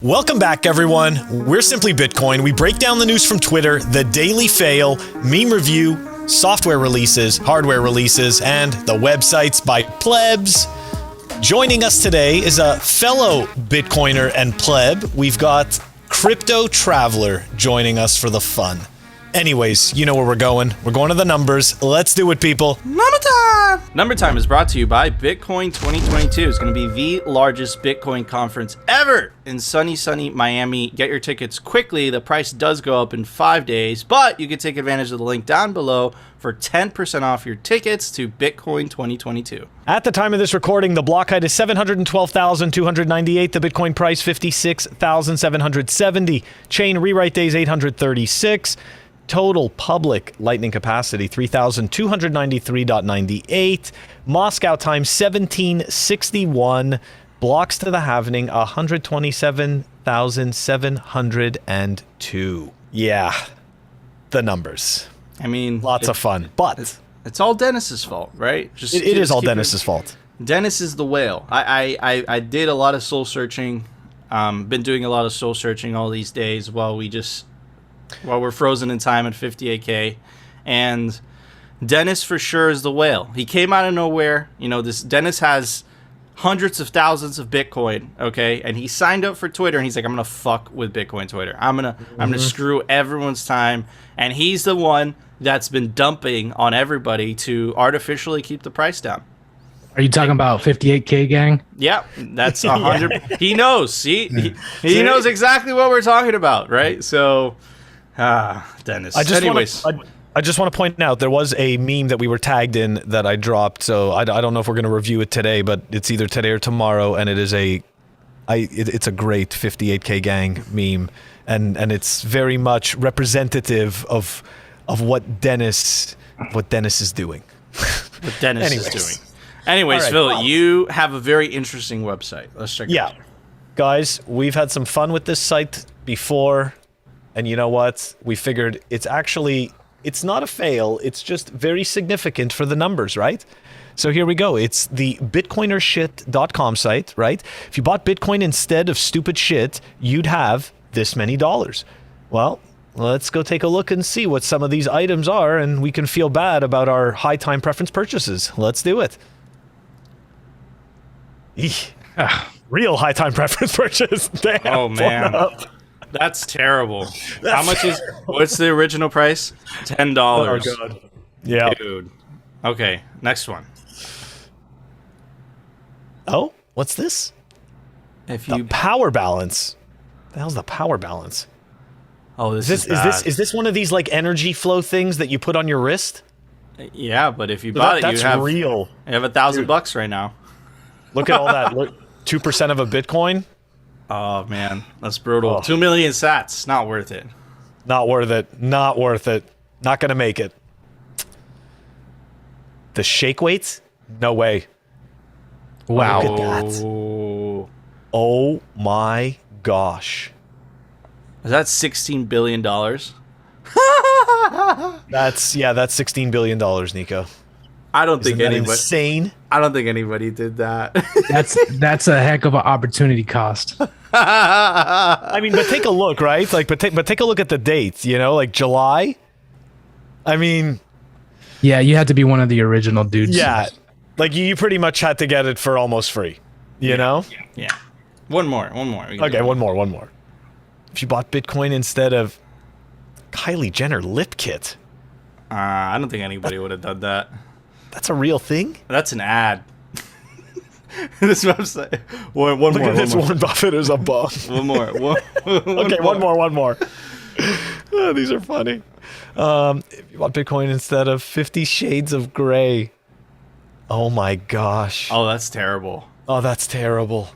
Welcome back, everyone. We're Simply Bitcoin. We break down the news from Twitter, the daily fail, meme review, software releases, hardware releases, and the websites by plebs. Joining us today is a fellow Bitcoiner and pleb. We've got Crypto Traveler joining us for the fun. Anyways, you know where we're going. We're going to the numbers. Let's do it, people. Number time! Number time is brought to you by Bitcoin 2022. It's going to be the largest Bitcoin conference ever in sunny Miami. Get your tickets quickly. The price does go up in 5 days, but you can take advantage of the link down below for 10% off your tickets to Bitcoin 2022. At the time of this recording, the block height is 712,298. The Bitcoin price, 56,770. Chain rewrite days, 836. Total public lightning capacity, 3,293.98. Moscow time, 1761. Blocks to the halvening, 127,702. Yeah, the numbers. I mean, lots of fun, but it's all Dennis's fault, right? It is all Dennis's fault. Dennis is the whale. I did a lot of soul searching. Been doing a lot of soul searching all these days while we're frozen in time at 58K, and Dennis for sure is the whale. He came out of nowhere. You know, Dennis has hundreds of thousands of Bitcoin, okay? And he signed up for Twitter, and he's like, I'm gonna fuck with Bitcoin Twitter. I'm gonna screw everyone's time. And he's the one that's been dumping on everybody to artificially keep the price down. Are you talking about 58K gang? Yeah, that's 100. Yeah. He knows. See, he knows exactly what we're talking about, right? So. Dennis. I just want to point out there was a meme that we were tagged in that I dropped, so I don't know if we're going to review it today, but it's either today or tomorrow, and it's a great 58K gang meme, and it's very much representative of what Dennis is doing. What Dennis is doing. Anyways, right, Phil, you have a very interesting website. Let's check it out. Yeah, guys, we've had some fun with this site before. And you know what? We figured it's not a fail. It's just very significant for the numbers, right? So here we go. It's the bitcoinershit.com site, right? If you bought Bitcoin instead of stupid shit, you'd have this many dollars. Well, let's go take a look and see what some of these items are, and we can feel bad about our high time preference purchases. Let's do it. Real high time preference purchase. Damn, oh, man. That's terrible. How much is? What's the original price? $10. Oh god. Yeah. Dude. Okay. Next one. Oh, what's this? The power balance. The hell's the power balance? Oh, this is bad. Is this one of these like energy flow things that you put on your wrist? Yeah, but if you bought that's real. You have $1,000 right now. Look at all that. Look, 2% of a Bitcoin. Oh, man. That's brutal. Oh. 2 million sats. Not worth it. Not worth it. Not worth it. Not going to make it. The shake weights? No way. Wow. Look at that. Oh, my gosh. Is that $16 billion? That's $16 billion, Nico. I don't think anybody. Insane. I don't think anybody did that. That's a heck of an opportunity cost. I mean, but take a look, right? Like, but take a look at the dates. You know, like July. I mean, yeah, you had to be one of the original dudes. Yeah, like you pretty much had to get it for almost free. You know? Yeah. One more. Okay, one more. If you bought Bitcoin instead of Kylie Jenner lip kit. I don't think anybody would have done that. That's a real thing? That's an ad. This website. One more. Look at this Warren Buffett is a bum. One more. One more. Oh, these are funny. If you bought Bitcoin instead of 50 Shades of Grey. Oh my gosh. Oh, that's terrible. Oh, that's terrible.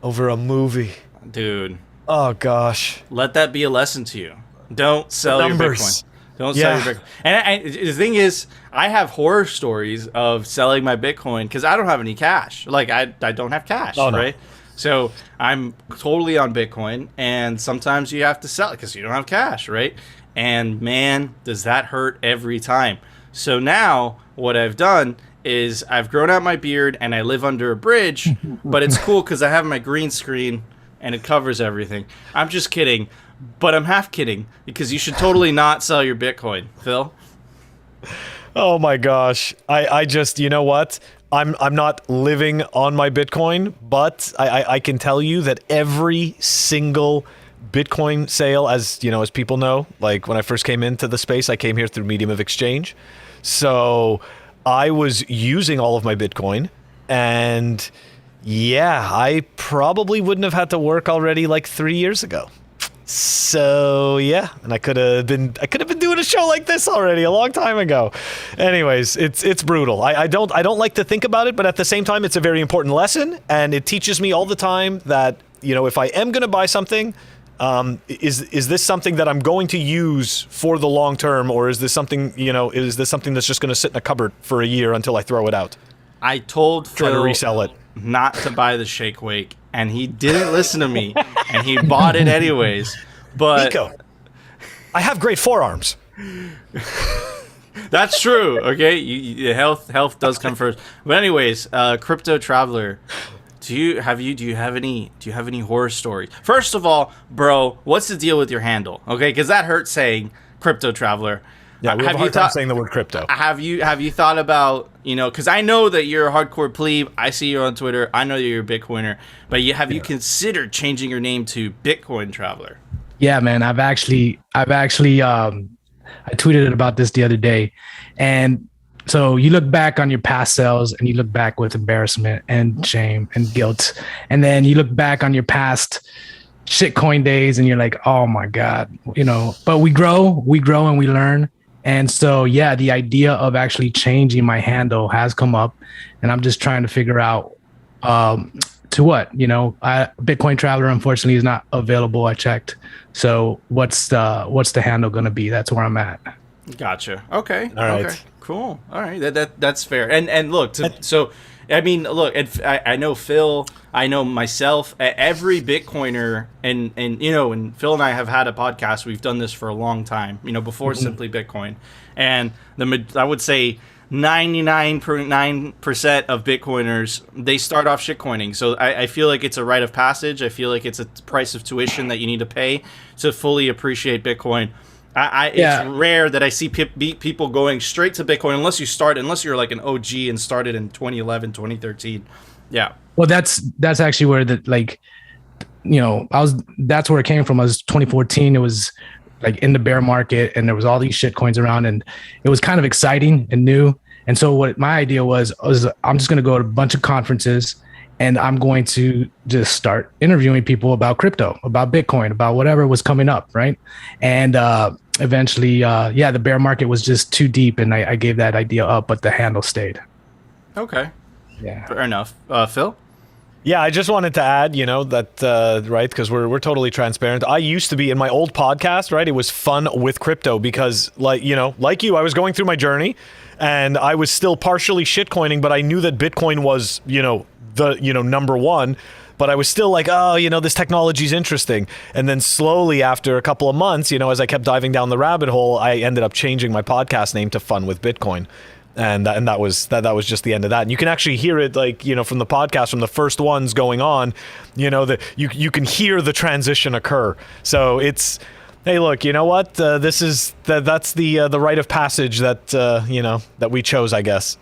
Over a movie. Dude. Oh gosh. Let that be a lesson to you. Don't sell your Bitcoin. Don't sell your Bitcoin. And the thing is, I have horror stories of selling my Bitcoin because I don't have any cash. Like, I don't have cash, right? So I'm totally on Bitcoin, and sometimes you have to sell it because you don't have cash, right? And man, does that hurt every time. So now what I've done is I've grown out my beard and I live under a bridge, but it's cool because I have my green screen and it covers everything. I'm just kidding, but I'm half kidding because you should totally not sell your Bitcoin, Phil. Oh my gosh. I just, you know what? I'm not living on my Bitcoin, but I can tell you that every single Bitcoin sale, as you know, as people know, like when I first came into the space, I came here through medium of exchange. So I was using all of my Bitcoin, and yeah, I probably wouldn't have had to work already like 3 years ago. So yeah, and I could have been doing a show like this already a long time ago. Anyways, it's brutal. I don't like to think about it, but at the same time, it's a very important lesson, and it teaches me all the time that, you know, if I am going to buy something, is this something that I'm going to use for the long term, or is this something, you know, is this something that's just going to sit in a cupboard for a year until I throw it out? I told Try to Phil resell it. not to buy the Shake Wake, and he didn't listen to me, and he bought it anyways. But Nico, I have great forearms. that's true. Okay, health does come first. But anyways, Crypto Traveler, do you have any horror stories? First of all, bro, what's the deal with your handle? Okay, because that hurts saying Crypto Traveler. Yeah, we have a hard time saying the word crypto. Have you thought about, you know, because I know that you're a hardcore plebe. I see you on Twitter. I know you're a Bitcoiner. But have you considered changing your name to Bitcoin Traveler? Yeah, man. I've actually I tweeted about this the other day. And so you look back on your past sales and you look back with embarrassment and shame and guilt. And then you look back on your past shitcoin days and you're like, oh my God, you know, but we grow and we learn. And so, yeah, the idea of actually changing my handle has come up, and I'm just trying to figure out to what, you know, Bitcoin Traveler, unfortunately, is not available. I checked. So what's the handle going to be? That's where I'm at. Gotcha. Okay. All right. Okay. Cool. All right. That's fair. And look, so I mean, look, I know Phil, I know myself, every Bitcoiner, and you know, and Phil and I have had a podcast. We've done this for a long time, you know, before Simply Bitcoin, and I would say 99.9% of Bitcoiners, they start off shitcoining. So I feel like it's a rite of passage. I feel like it's a price of tuition that you need to pay to fully appreciate Bitcoin. It's rare that I see people going straight to Bitcoin unless you're like an OG and started in 2011, 2013. Yeah. Well, that's actually where that's where it came from. It was 2014. It was like in the bear market, and there was all these shit coins around, and it was kind of exciting and new. And so what my idea was I'm just going to go to a bunch of conferences, and I'm going to just start interviewing people about crypto, about Bitcoin, about whatever was coming up, right? And eventually, the bear market was just too deep, and I gave that idea up, but the handle stayed. Okay. Yeah. Fair enough. Phil? Yeah, I just wanted to add, you know, that, right, because we're totally transparent. I used to be in my old podcast, right? It was fun with crypto because, like you, I was going through my journey, and I was still partially shitcoining, but I knew that Bitcoin was, number one. But I was still like, oh, you know, this technology is interesting. And then slowly after a couple of months, you know, as I kept diving down the rabbit hole, I ended up changing my podcast name to Fun with Bitcoin. And that was just the end of that. And you can actually hear it, like, you know, from the podcast, from the first ones going on, you know, that you can hear the transition occur. So it's, hey, look, you know what? That's the rite of passage that that we chose, I guess.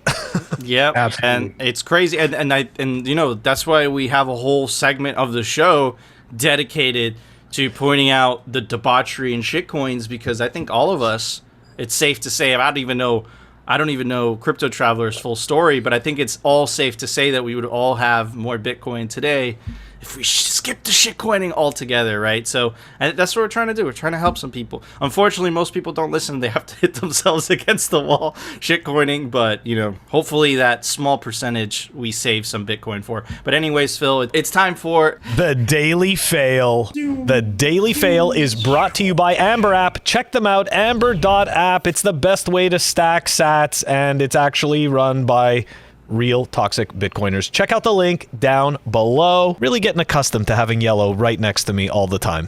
Yeah, and it's crazy, and you know, that's why we have a whole segment of the show dedicated to pointing out the debauchery in shitcoins, because I think all of us, it's safe to say, I don't even know Crypto Traveler's full story, but I think it's all safe to say that we would all have more Bitcoin today if we skip the shitcoining altogether, right? So and that's what we're trying to do. We're trying to help some people. Unfortunately, most people don't listen. They have to hit themselves against the wall shitcoining, but, you know, hopefully that small percentage we save some Bitcoin for. But anyways, Phil, it's time for the Daily Fail. The Daily Fail is brought to you by Amber App. Check them out, amber.app. It's the best way to stack sats, and it's actually run by real toxic Bitcoiners. Check out the link down below. Really getting accustomed to having yellow right next to me all the time.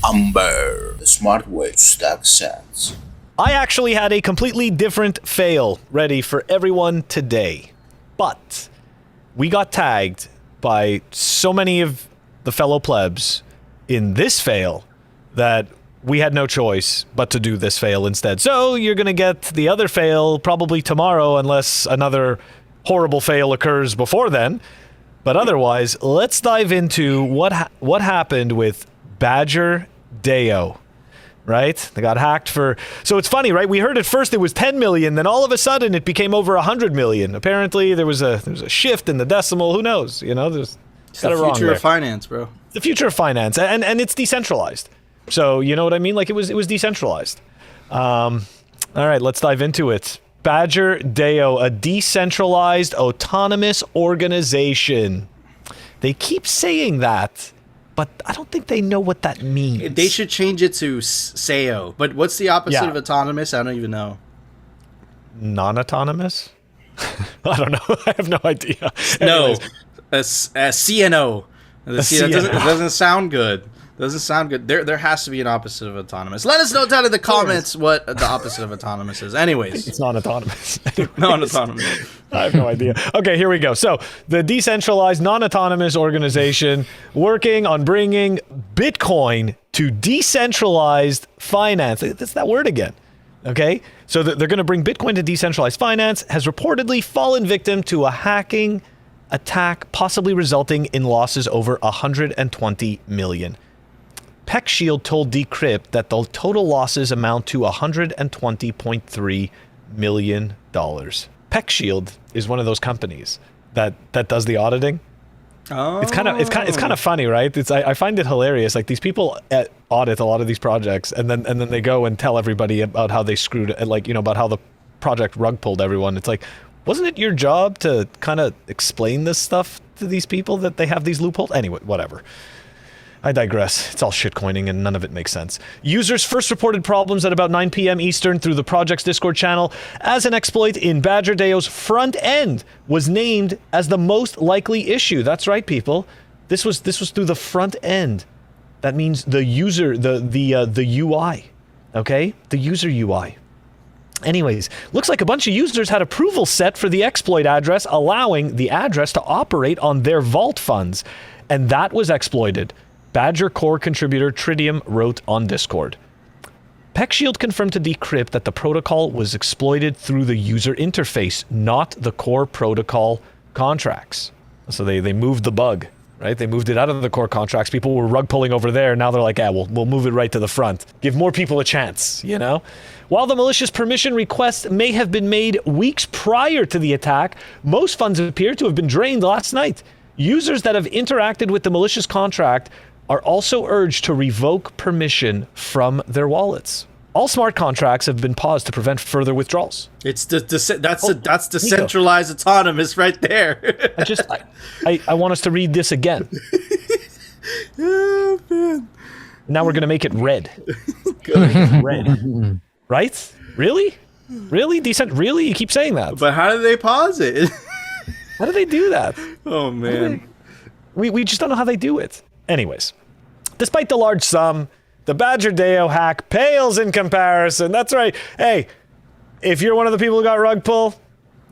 Amber, the smart way to stack sats. I actually had a completely different fail ready for everyone today, but we got tagged by so many of the fellow plebs in this fail that we had no choice but to do this fail instead. So you're going to get the other fail probably tomorrow unless another horrible fail occurs before then. But otherwise, let's dive into what happened with Badger DAO. Right? They got hacked for... So it's funny, right? We heard at first it was 10 million, then all of a sudden it became over 100 million. Apparently there was a shift in the decimal. Who knows? You know, there's it's the future of finance, bro. The future of finance, and it's decentralized. So you know what I mean? Like it was decentralized. All right, let's dive into it. Badger DAO, a decentralized autonomous organization. They keep saying that, but I don't think they know what that means. They should change it to SAO. But what's the opposite of autonomous? I don't even know. Non-autonomous? I don't know. I have no idea. No, a CNO. It doesn't sound good. Doesn't sound good. There has to be an opposite of autonomous. Let us know down in the comments what the opposite of autonomous is. Anyways. It's non-autonomous. Non-autonomous. I have no idea. Okay, here we go. So the decentralized non-autonomous organization working on bringing Bitcoin to decentralized finance. That's that word again. Okay, so they're going to bring Bitcoin to decentralized finance, has reportedly fallen victim to a hacking attack, possibly resulting in losses over 120 million. PeckShield told Decrypt that the total losses amount to $120.3 million. PeckShield is one of those companies that does the auditing. Oh. It's kind of funny, right? I find it hilarious. Like these people audit a lot of these projects, and then they go and tell everybody about how they screwed it, like, you know, about how the project rug pulled everyone. It's like, wasn't it your job to kind of explain this stuff to these people that they have these loopholes? Anyway, whatever. I digress. It's all shitcoining and none of it makes sense. Users first reported problems at about 9 p.m. Eastern through the project's Discord channel as an exploit in Badger DAO's front end was named as the most likely issue. That's right, people. This was through the front end. That means the user, the UI. Okay? The user UI. Anyways, looks like a bunch of users had approval set for the exploit address, allowing the address to operate on their vault funds. And that was exploited. Badger core contributor Tritium wrote on Discord. PeckShield confirmed to Decrypt that the protocol was exploited through the user interface, not the core protocol contracts. So they moved the bug, right? They moved it out of the core contracts. People were rug pulling over there. Now they're like, we'll move it right to the front. Give more people a chance, you know? While the malicious permission request may have been made weeks prior to the attack, most funds appear to have been drained last night. Users that have interacted with the malicious contract are also urged to revoke permission from their wallets. All smart contracts have been paused to prevent further withdrawals. It's that's decentralized autonomous right there. I want us to read this again. Oh, man. Now we're going to make it red. Red. Right? Really? Really? Decent? Really? You keep saying that. But how do they pause it? How do they do that? Oh, man. We just don't know how they do it. Anyways, despite the large sum, the Badger DAO hack pales in comparison. That's right. Hey, if you're one of the people who got rug pull,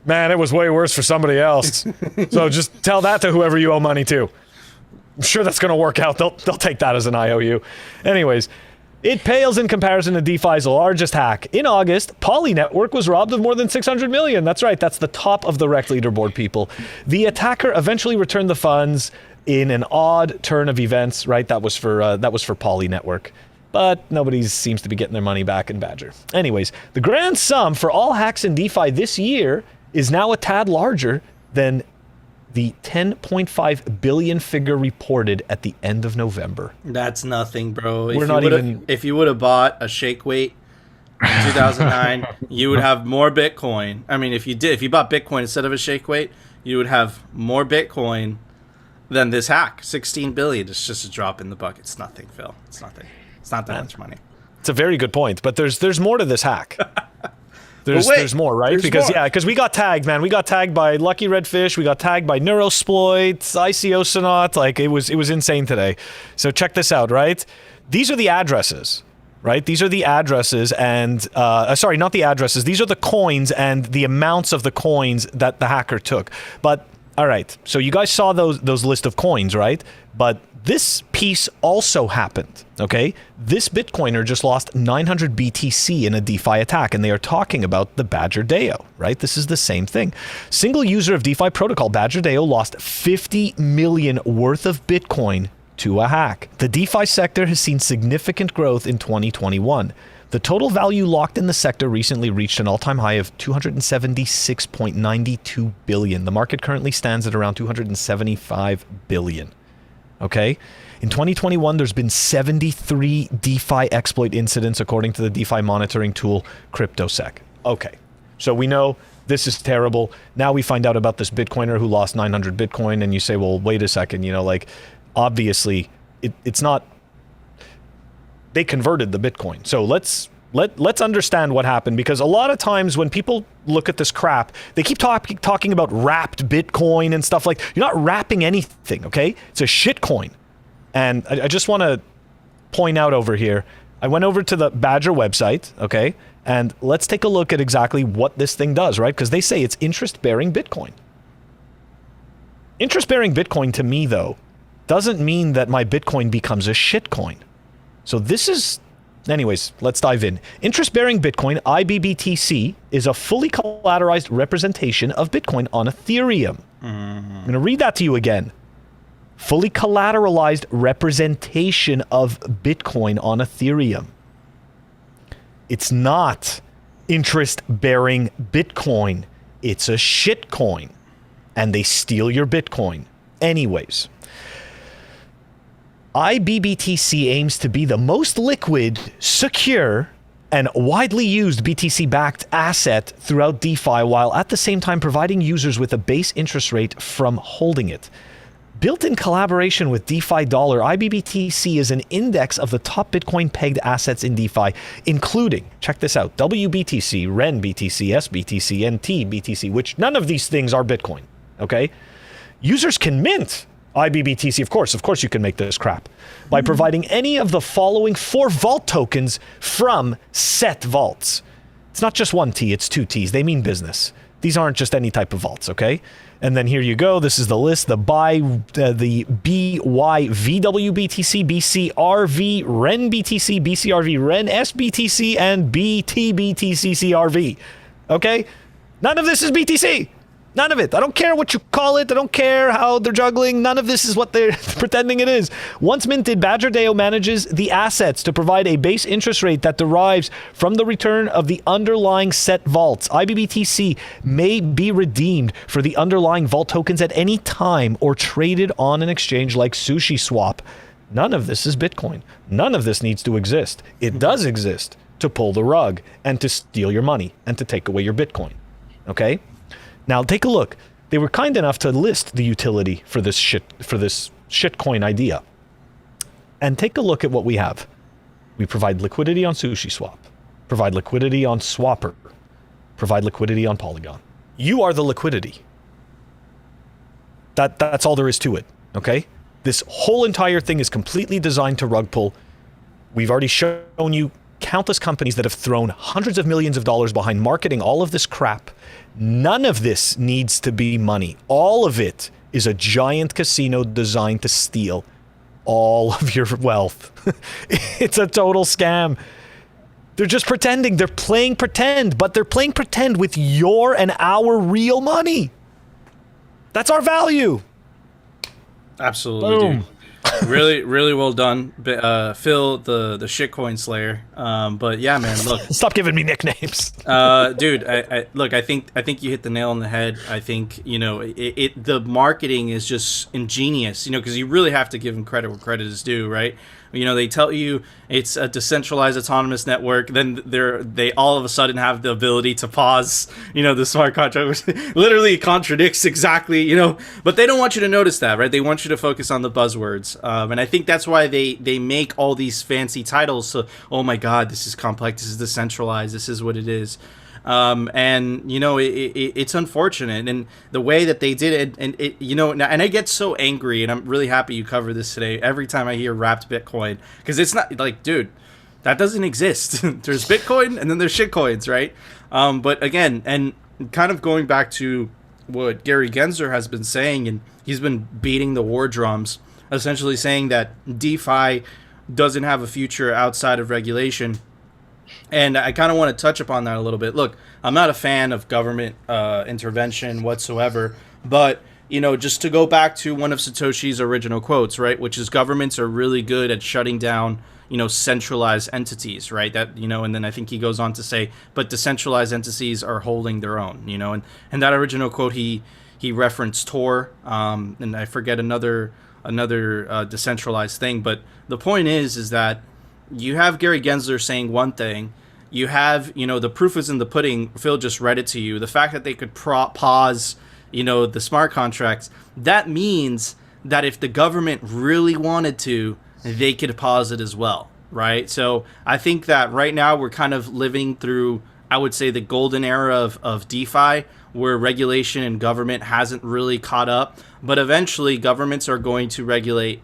man, it was way worse for somebody else. So just tell that to whoever you owe money to. I'm sure that's going to work out. They'll take that as an IOU. Anyways, it pales in comparison to DeFi's largest hack. In August, Poly Network was robbed of more than 600 million. That's right. That's the top of the rec leaderboard, people. The attacker eventually returned the funds in an odd turn of events, right? That was for Poly Network. But nobody seems to be getting their money back in Badger. Anyways, the grand sum for all hacks in DeFi this year is now a tad larger than the 10.5 billion figure reported at the end of November. That's nothing, bro. If you would have bought a shake weight in 2009, you would have more Bitcoin. I mean, if you bought Bitcoin instead of a shake weight, you would have more Bitcoin than this hack. 16 billion. It's just a drop in the bucket. It's nothing, Phil. It's nothing. It's not that much money. It's a very good point, but there's more to this hack. There's more, right? Because we got tagged, man. We got tagged by Lucky Redfish. We got tagged by Neurosploit, ICOsonaut. Like it was insane today. So check this out, right? These are the addresses, right? These are the addresses and sorry, not the addresses. These are the coins and the amounts of the coins that the hacker took. But All right. So you guys saw those list of coins, right? But this piece also happened, okay? This Bitcoiner just lost 900 BTC in a DeFi attack, and they are talking about the Badger DAO, right? This is the same thing. Single user of DeFi protocol, Badger DAO, lost 50 million worth of Bitcoin to a hack. The DeFi sector has seen significant growth in 2021. The total value locked in the sector recently reached an all-time high of 276.92 billion. The market currently stands at around 275 billion. Okay? In 2021, there's been 73 DeFi exploit incidents according to the DeFi monitoring tool CryptoSec. Okay. So we know this is terrible. Now we find out about this Bitcoiner who lost 900 Bitcoin, and you say, well, wait a second, you know, like, obviously it's not, they converted the Bitcoin. So let's understand what happened, because a lot of times when people look at this crap, they keep talking about wrapped Bitcoin and stuff like, you're not wrapping anything, okay? It's a shit coin. And I just want to point out over here, I went over to the Badger website, okay? And let's take a look at exactly what this thing does, right? Because they say it's interest-bearing Bitcoin. Interest-bearing Bitcoin to me, though, doesn't mean that my Bitcoin becomes a shit coin. So this is, anyways, let's dive in. Interest-bearing Bitcoin, IBBTC, is a fully collateralized representation of Bitcoin on Ethereum. I'm going to read that to you again. Fully collateralized representation of Bitcoin on Ethereum. It's not interest-bearing Bitcoin. It's a shit coin. And they steal your Bitcoin. Anyways. IBBTC aims to be the most liquid, secure, and widely used BTC-backed asset throughout DeFi, while at the same time providing users with a base interest rate from holding it. Built in collaboration with DeFi Dollar, IBBTC is an index of the top Bitcoin-pegged assets in DeFi, including, check this out, WBTC, REN BTC, SBTC, and TBTC, which none of these things are Bitcoin, okay? Users can mint IBBTC, of course you can make this crap, by providing any of the following 4 vault tokens from set vaults. It's not just one T, it's 2 Ts. They mean business. These aren't just any type of vaults, okay? And then here you go. This is the list. The BYVWBTC, BCRV, REN BTC, BCRV, REN SBTC, and BTBTCCRV. Okay? None of this is BTC. None of it. I don't care what you call it. I don't care how they're juggling. None of this is what they're pretending it is. Once minted, Badger DAO manages the assets to provide a base interest rate that derives from the return of the underlying set vaults. IBBTC may be redeemed for the underlying vault tokens at any time or traded on an exchange like SushiSwap. None of this is Bitcoin. None of this needs to exist. It does exist to pull the rug and to steal your money and to take away your Bitcoin. Okay? Now take a look. They were kind enough to list the utility for this shitcoin idea. And take a look at what we have. We provide liquidity on SushiSwap, provide liquidity on Swapper, provide liquidity on Polygon. You are the liquidity. That's all there is to it, okay? This whole entire thing is completely designed to rug pull. We've already shown you countless companies that have thrown hundreds of millions of dollars behind marketing all of this crap. None of this needs to be money. All of it is a giant casino designed to steal all of your wealth. It's a total scam. They're just pretending. They're playing pretend, but they're playing pretend with your and our real money. That's our value. Absolutely, dude. Really, really well done, Phil, the shitcoin slayer. But yeah, man, look. Stop giving me nicknames, dude. I think you hit the nail on the head. I think the marketing is just ingenious. Because you really have to give them credit where credit is due, right? They tell you it's a decentralized autonomous network. Then they all of a sudden have the ability to pause, the smart contract, which literally contradicts exactly, but they don't want you to notice that, right? They want you to focus on the buzzwords. And I think that's why they make all these fancy titles. So, oh my God, this is complex. This is decentralized. This is what it is. It's unfortunate, and the way that they did it, and and I get so angry, and I'm really happy you covered this today. Every time I hear wrapped Bitcoin, because it's not like, dude, that doesn't exist. There's Bitcoin, and then there's shitcoins, right? But again, and kind of going back to what Gary Gensler has been saying, and he's been beating the war drums, essentially saying that DeFi doesn't have a future outside of regulation. And I kind of want to touch upon that a little bit. Look, I'm not a fan of government intervention whatsoever, but just to go back to one of Satoshi's original quotes, right, which is governments are really good at shutting down, centralized entities, right? That, and then I think he goes on to say, but decentralized entities are holding their own, and that original quote, he referenced Tor, and I forget another decentralized thing, but the point is that you have Gary Gensler saying one thing, you have, the proof is in the pudding, Phil just read it to you, the fact that they could pause, the smart contracts, that means that if the government really wanted to, they could pause it as well, right? So I think that right now we're kind of living through, I would say, the golden era of DeFi, where regulation and government hasn't really caught up, but eventually governments are going to regulate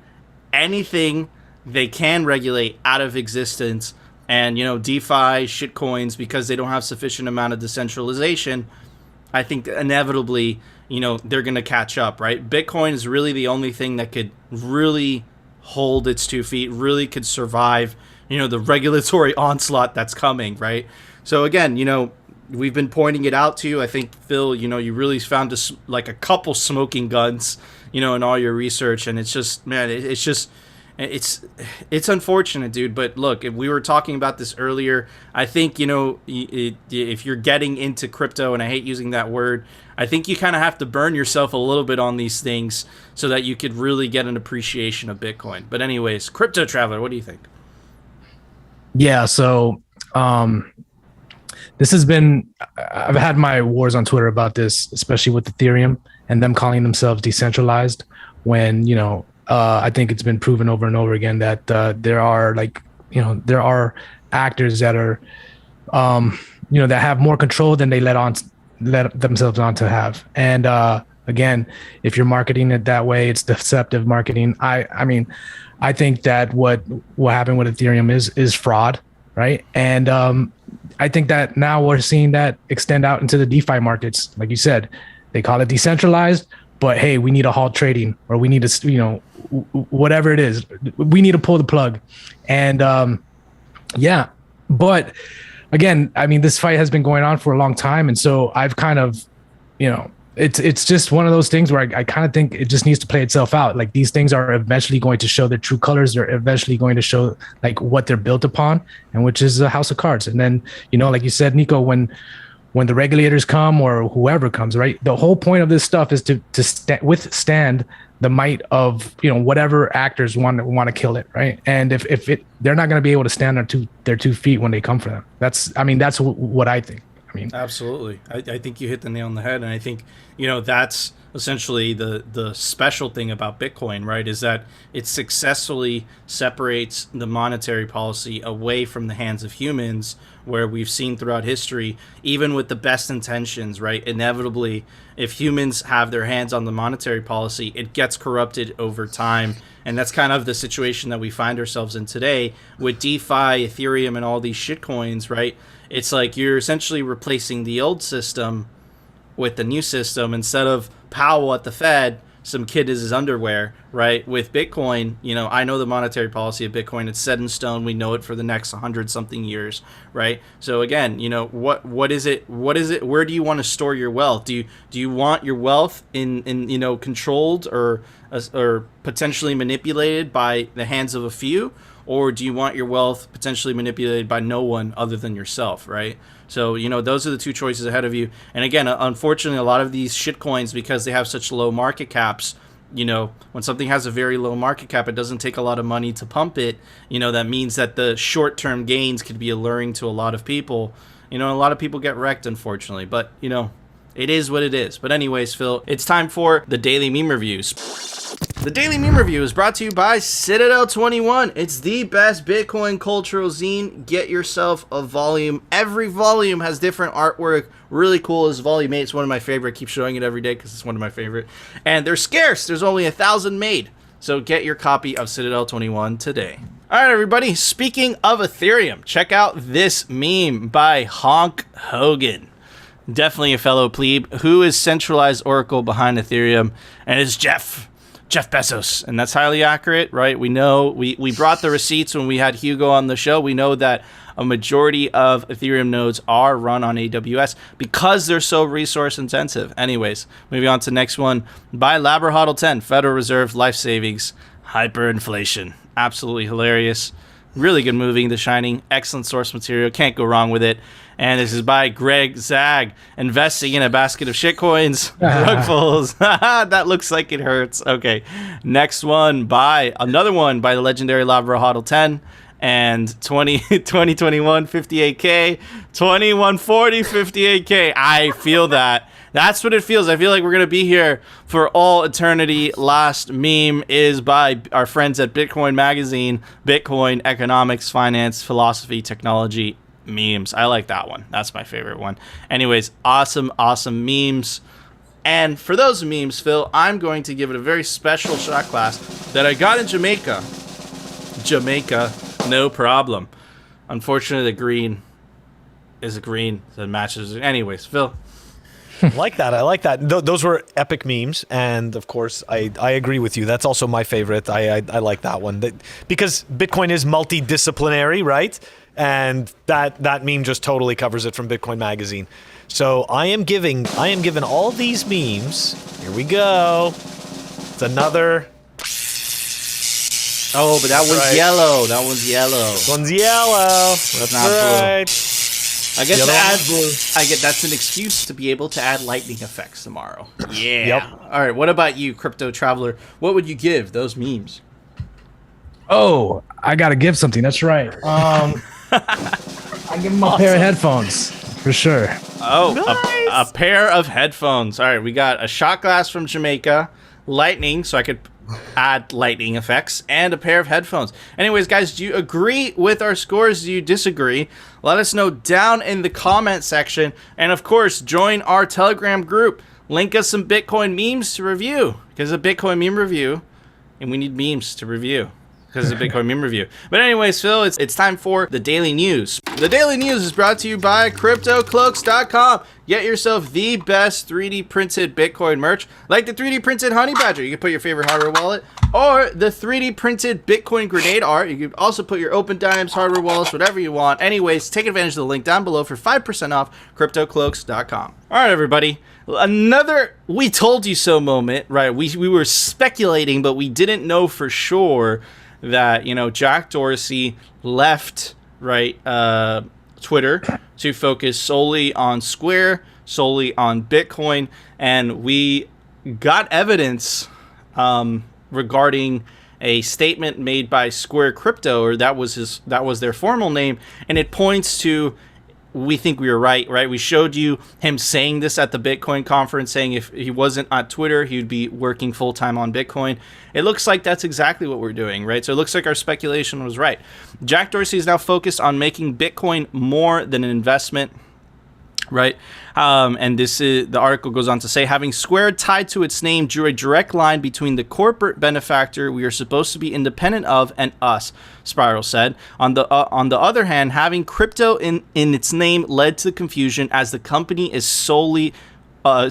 anything they can regulate out of existence. And, DeFi, shitcoins, because they don't have sufficient amount of decentralization, I think inevitably, they're going to catch up, right? Bitcoin is really the only thing that could really hold its 2 feet, really could survive, the regulatory onslaught that's coming, right? So again, we've been pointing it out to you. I think, Phil, you really found a couple smoking guns, in all your research. And it's just, man, it's unfortunate, dude. But look, if we were talking about this earlier, I think, if you're getting into crypto, and I hate using that word, I think you kind of have to burn yourself a little bit on these things so that you could really get an appreciation of Bitcoin. But anyways, Crypto Traveler, what do you think? Yeah, so this has been, I've had my wars on Twitter about this, especially with Ethereum and them calling themselves decentralized, when, I think it's been proven over and over again that there are there are actors that are, that have more control than they let themselves on to have. And again, if you're marketing it that way, it's deceptive marketing. I mean, I think that what happened with Ethereum is fraud, right? And I think that now we're seeing that extend out into the DeFi markets. Like you said, they call it decentralized, but hey, we need to halt trading, or we need to, whatever it is, we need to pull the plug. And yeah, but again, I mean, this fight has been going on for a long time. And so I've kind of, it's just one of those things where I kind of think it just needs to play itself out. Like, these things are eventually going to show their true colors. They're eventually going to show like what they're built upon, and which is a house of cards. And then, like you said, Nico, when the regulators come, or whoever comes, right? The whole point of this stuff is to withstand the might of, whatever actors want to kill it, right? And if they're not going to be able to stand on their 2 feet when they come for them. That's what I think. Absolutely. I think you hit the nail on the head. And I think, that's essentially the special thing about Bitcoin, right? Is that it successfully separates the monetary policy away from the hands of humans, where we've seen throughout history, even with the best intentions, right? Inevitably, if humans have their hands on the monetary policy, it gets corrupted over time. And that's kind of the situation that we find ourselves in today with DeFi, Ethereum, and all these shitcoins, right? It's like you're essentially replacing the old system with the new system. Instead of Powell at the Fed, some kid is his underwear, right? With Bitcoin, I know the monetary policy of Bitcoin. It's set in stone. We know it for the next 100-something years, right? So again, what is it? Where do you want to store your wealth? Do you want your wealth in controlled or potentially manipulated by the hands of a few? Or do you want your wealth potentially manipulated by no one other than yourself, right? So, those are the two choices ahead of you. And again, unfortunately, a lot of these shitcoins, because they have such low market caps, when something has a very low market cap, it doesn't take a lot of money to pump it. That means that the short-term gains could be alluring to a lot of people. A lot of people get wrecked, unfortunately. But, it is what it is. But anyways, Phil, it's time for the Daily Meme Reviews. The Daily Meme Review is brought to you by Citadel 21. It's the best Bitcoin cultural zine. Get yourself a volume. Every volume has different artwork. Really cool is volume 8. It's one of my favorite. I keep showing it every day because it's one of my favorite. And they're scarce. There's only 1,000 made. So get your copy of Citadel 21 today. All right, everybody. Speaking of Ethereum, check out this meme by Honk Hogan. Definitely a fellow plebe. Who is centralized oracle behind Ethereum? And it's Jeff Bezos. And that's highly accurate, right? We know, we brought the receipts when we had Hugo on the show. We know that a majority of Ethereum nodes are run on AWS because they're so resource intensive. Anyways, moving on to the next one. Buy Labrador 10, Federal Reserve Life Savings, hyperinflation. Absolutely hilarious. Really good movie, The Shining. Excellent source material. Can't go wrong with it. And this is by Greg Zag, investing in a basket of shitcoins. Rugfuls. That looks like it hurts. Okay. Next one another one by the legendary Labrador 10. And 2021 58K, 2140 58K. I feel that. That's what it feels. I feel like we're going to be here for all eternity. Last meme is by our friends at Bitcoin Magazine, Bitcoin Economics, Finance, Philosophy, Technology, Memes. I like that one. That's my favorite one. Anyways, awesome memes. And for those memes, Phil, I'm going to give it a very special shot class that I got in Jamaica. No problem. Unfortunately, the green is a green that matches. Anyways, Phil. I like that. Those were epic memes, and of course, I agree with you. That's also my favorite. I like that one because Bitcoin is multidisciplinary, right? And that meme just totally covers it from Bitcoin Magazine. So I am giving all these memes. Here we go. It's another. Oh, but that one's right. Yellow. That one's yellow. This one's yellow. That's not right. I guess that's an excuse to be able to add lightning effects tomorrow. Yeah. Yep. All right. What about you, Crypto Traveler? What would you give those memes? Oh, I gotta give something. That's right. I give him a pair of headphones for sure. Oh, nice. a pair of headphones. All right. We got a shot glass from Jamaica, lightning, so I could add lightning effects, and a pair of headphones. Anyways, guys, do you agree with our scores? Do you disagree? Let us know down in the comment section, and of course, join our Telegram group. Link us some Bitcoin memes to review, because it's a Bitcoin meme review, and we need memes to review because it's a Bitcoin meme review. But anyways, Phil, it's time for the Daily News. The Daily News is brought to you by CryptoCloaks.com. Get yourself the best 3D printed Bitcoin merch, like the 3D printed Honey Badger. You can put your favorite hardware wallet, or the 3D printed Bitcoin grenade art. You can also put your open dimes, hardware wallets, whatever you want. Anyways, take advantage of the link down below for 5% off CryptoCloaks.com. All right, everybody. Another we told you so moment, right? We were speculating, but we didn't know for sure that, Jack Dorsey left, right, Twitter to focus solely on Square, solely on Bitcoin, and we got evidence regarding a statement made by Square Crypto, or that was their formal name, and it points to, we think we were right? We showed you him saying this at the Bitcoin conference, saying if he wasn't on Twitter, he would be working full-time on Bitcoin. It looks like that's exactly what we're doing, right? So it looks like our speculation was right. Jack Dorsey is now focused on making Bitcoin more than an investment, right? And the article goes on to say, having Square tied to its name drew a direct line between the corporate benefactor we are supposed to be independent of and us, Spiral said. On the other hand, having crypto in its name led to confusion as the company is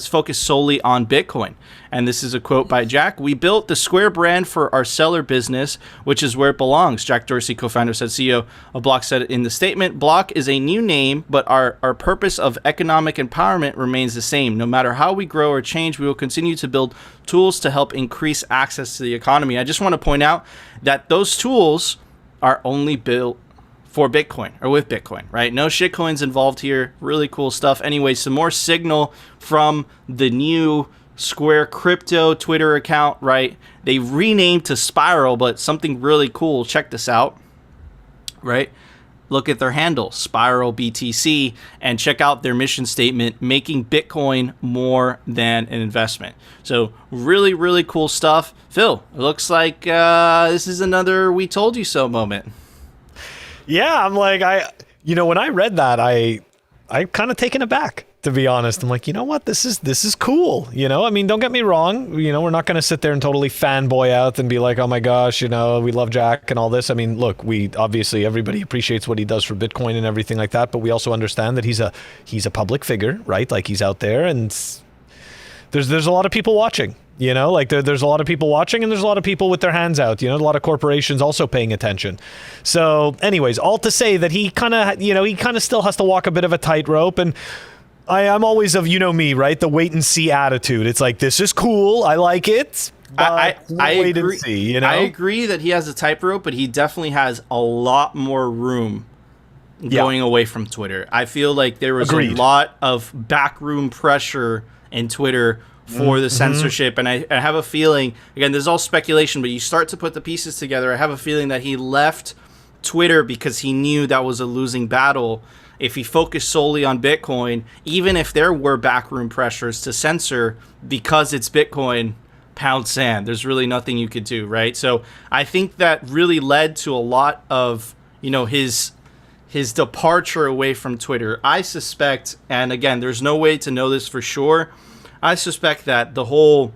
focused solely on Bitcoin. And this is a quote by Jack. We built the Square brand for our seller business, which is where it belongs. Jack Dorsey, co-founder, said, CEO of Block, said in the statement, Block is a new name, but our purpose of economic empowerment remains the same. No matter how we grow or change, we will continue to build tools to help increase access to the economy. I just want to point out that those tools are only built for Bitcoin, or with Bitcoin, right? No shitcoins involved here. Really cool stuff. Anyway, some more signal from the new Square Crypto Twitter account, right? They renamed to Spiral, but something really cool. Check this out, right? Look at their handle, Spiral BTC, and check out their mission statement, making Bitcoin more than an investment. So really, really cool stuff. Phil, it looks like this is another we told you so moment. Yeah, I'm like, when I read that, I'm kind of taken aback, to be honest. I'm like, you know what? This is cool. You know, I mean, don't get me wrong. You know, we're not going to sit there and totally fanboy out and be like, oh my gosh, you know, we love Jack and all this. I mean, look, we obviously everybody appreciates what he does for Bitcoin and everything like that, but we also understand that he's a public figure, right? Like he's out there, and there's a lot of people watching. You know, like there's a lot of people watching, and there's a lot of people with their hands out. You know, a lot of corporations also paying attention. So, anyways, all to say that he kind of still has to walk a bit of a tightrope. And I'm always of, you know me, right? The wait and see attitude. It's like, this is cool, I like it. I wait agree. And see. You know, I agree that he has a tightrope, but he definitely has a lot more room going away from Twitter. I feel like there was a lot of backroom pressure in Twitter for the censorship, and I have a feeling, again, this is all speculation, but you start to put the pieces together. I have a feeling that he left Twitter because he knew that was a losing battle. If he focused solely on Bitcoin, even if there were backroom pressures to censor, because it's Bitcoin, pound sand, there's really nothing you could do, right? So I think that really led to a lot of, you know, his departure away from Twitter. I suspect, and again, there's no way to know this for sure, I suspect that the whole,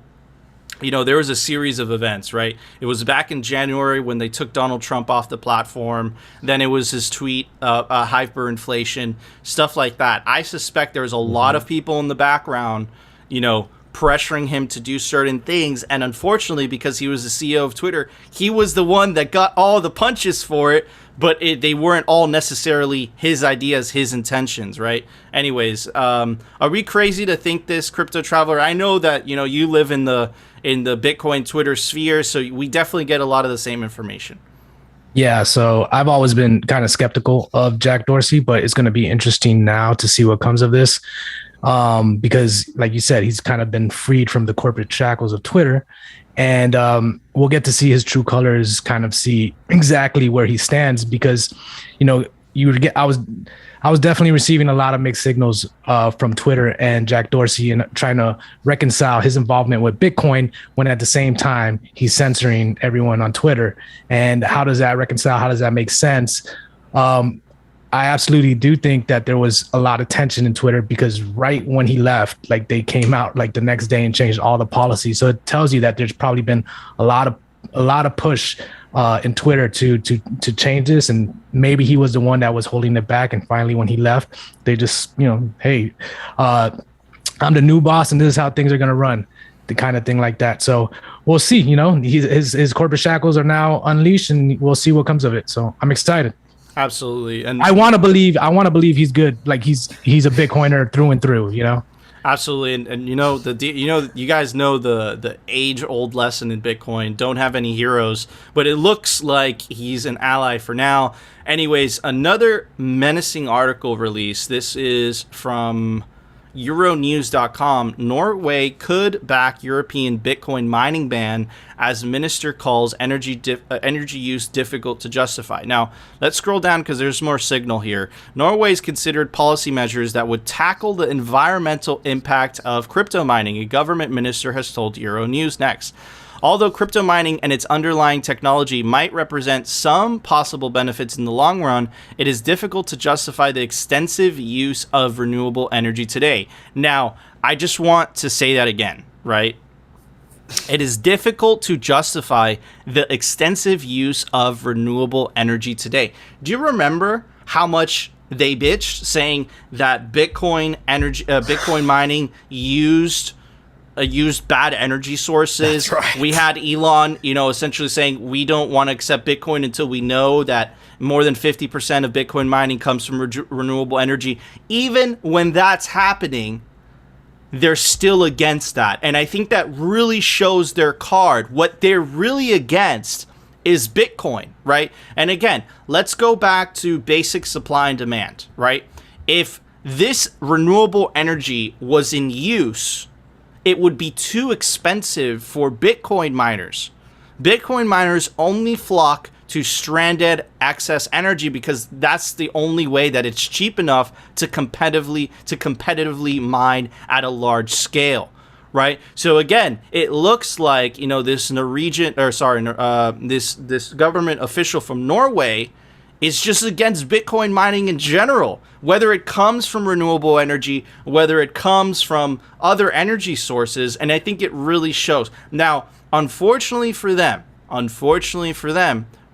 you know, there was a series of events, right? It was back in January when they took Donald Trump off the platform. Then it was his tweet, hyperinflation, stuff like that. I suspect there was a lot of people in the background, you know, pressuring him to do certain things. And unfortunately, because he was the CEO of Twitter, he was the one that got all the punches for it. But they weren't all necessarily his ideas, his intentions, right? Anyways, are we crazy to think this, Crypto Traveler? I know that, you know, you live in the Bitcoin Twitter sphere, so we definitely get a lot of the same information. Yeah, so I've always been kind of skeptical of Jack Dorsey, but it's going to be interesting now to see what comes of this. Because like you said, he's kind of been freed from the corporate shackles of Twitter. And we'll get to see his true colors, kind of see exactly where he stands, because, you know, I was definitely receiving a lot of mixed signals from Twitter and Jack Dorsey, and trying to reconcile his involvement with Bitcoin when at the same time he's censoring everyone on Twitter. And how does that reconcile? How does that make sense? I absolutely do think that there was a lot of tension in Twitter, because right when he left, like, they came out like the next day and changed all the policies. So it tells you that there's probably been a lot of push in Twitter to change this, and maybe he was the one that was holding it back. And finally, when he left, they just, you know, hey, I'm the new boss, and this is how things are gonna run, the kind of thing like that. So we'll see. You know, his corporate shackles are now unleashed, and we'll see what comes of it. So I'm excited. Absolutely. And I want to believe he's good. Like he's a Bitcoiner through and through, you know? Absolutely. And you know, you guys know the age old lesson in Bitcoin, don't have any heroes, but it looks like he's an ally for now. Anyways, another menacing article released. This is from Euronews.com. Norway could back European Bitcoin mining ban as minister calls energy use difficult to justify. Now, let's scroll down because there's more signal here. Norway's considered policy measures that would tackle the environmental impact of crypto mining, a government minister has told Euronews next. Although crypto mining and its underlying technology might represent some possible benefits in the long run, it is difficult to justify the extensive use of renewable energy today. Now, I just want to say that again, right? It is difficult to justify the extensive use of renewable energy today. Do you remember how much they bitched, saying that Bitcoin mining used bad energy sources? That's right. We had Elon, you know, essentially saying we don't want to accept Bitcoin until we know that more than 50% of Bitcoin mining comes from renewable energy. Even when that's happening, they're still against that. And I think that really shows their card. What they're really against is Bitcoin, right? And again, let's go back to basic supply and demand, right? If this renewable energy was in use, it would be too expensive for Bitcoin miners. Bitcoin miners only flock to stranded excess energy because that's the only way that it's cheap enough to competitively mine at a large scale, right? So again, it looks like, you know, this government official from Norway is just against Bitcoin mining in general, whether it comes from renewable energy, whether it comes from other energy sources. And I think it really shows. Now, unfortunately for them,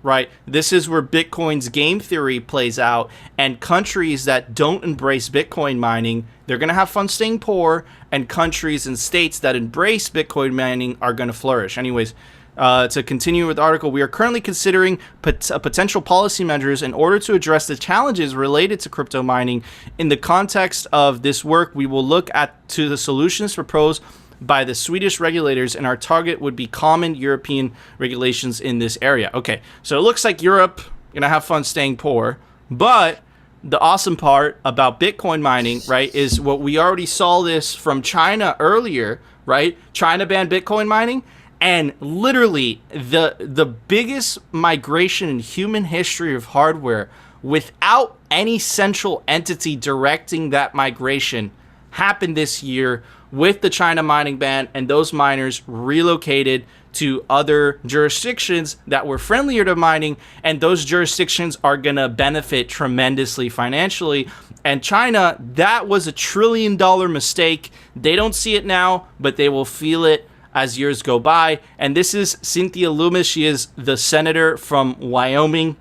right, this is where Bitcoin's game theory plays out, and countries that don't embrace Bitcoin mining, they're going to have fun staying poor, and countries and states that embrace Bitcoin mining are going to flourish. Anyways, to continue with the article, we are currently considering potential policy measures in order to address the challenges related to crypto mining. In the context of this work, we will look to the solutions proposed by the Swedish regulators, and our target would be common European regulations in this area. Okay, so it looks like Europe gonna have fun staying poor, but the awesome part about Bitcoin mining, right, is what we already saw this from China earlier, right? China banned Bitcoin mining, and literally the biggest migration in human history of hardware without any central entity directing that migration happened this year with the China mining ban, and those miners relocated to other jurisdictions that were friendlier to mining, and those jurisdictions are going to benefit tremendously financially. And China, that was $1 trillion mistake. They don't see it now, but they will feel it as years go by. And this is Cynthia Lummis. She is the senator from Wyoming.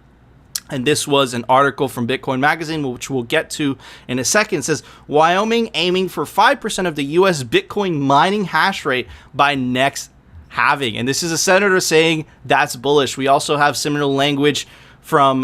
And this was an article from Bitcoin Magazine, which we'll get to in a second. It says, Wyoming aiming for 5% of the U.S. Bitcoin mining hash rate by next halving. And this is a senator saying that's bullish. We also have similar language from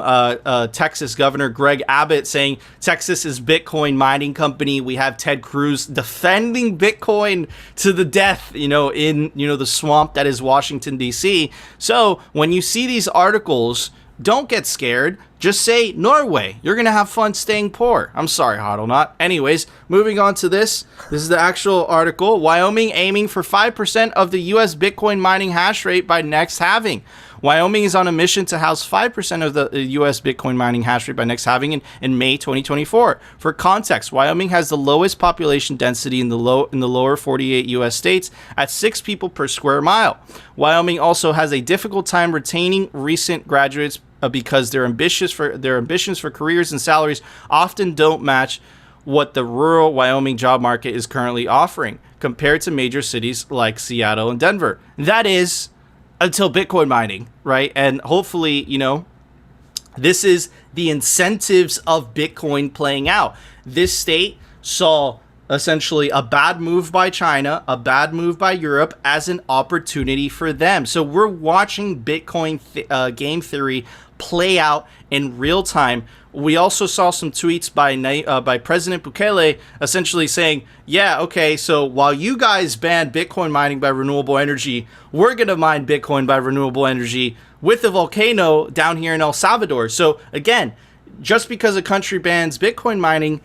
Texas Governor Greg Abbott saying Texas is Bitcoin mining company. We have Ted Cruz defending Bitcoin to the death, in the swamp that is Washington, D.C. So when you see these articles, don't get scared. Just say Norway. You're going to have fun staying poor. I'm sorry, Hodlnut. Anyways, moving on to this. This is the actual article. Wyoming aiming for 5% of the U.S. Bitcoin mining hash rate by next halving. Wyoming is on a mission to house 5% of the U.S. Bitcoin mining hash rate by next halving in May 2024. For context, Wyoming has the lowest population density in the lower 48 U.S. states at 6 people per square mile. Wyoming also has a difficult time retaining recent graduates because their ambitions for careers and salaries often don't match what the rural Wyoming job market is currently offering compared to major cities like Seattle and Denver. That is until Bitcoin mining, right? And hopefully, this is the incentives of Bitcoin playing out. This state saw essentially a bad move by China, a bad move by Europe as an opportunity for them. So we're watching Bitcoin game theory play out in real time. We also saw some tweets by President Bukele essentially saying, yeah, okay, so while you guys banned Bitcoin mining by renewable energy, we're going to mine Bitcoin by renewable energy with the volcano down here in El Salvador. So again, just because a country bans Bitcoin mining,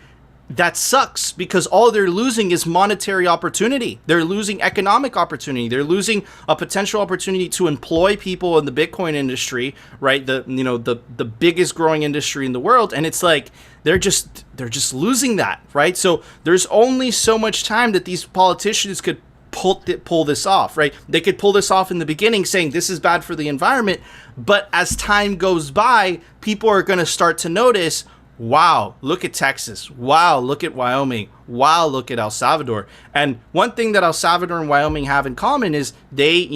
that sucks, because all they're losing is monetary opportunity. They're losing economic opportunity. They're losing a potential opportunity to employ people in the Bitcoin industry, right? The biggest growing industry in the world. And it's like they're just losing that, right? So there's only so much time that these politicians could pull this off, right? They could pull this off in the beginning saying this is bad for the environment, but as time goes by, people are going to start to notice, wow, look at Texas. Wow, look at Wyoming. Wow, look at El Salvador. And one thing that El Salvador and Wyoming have in common is they,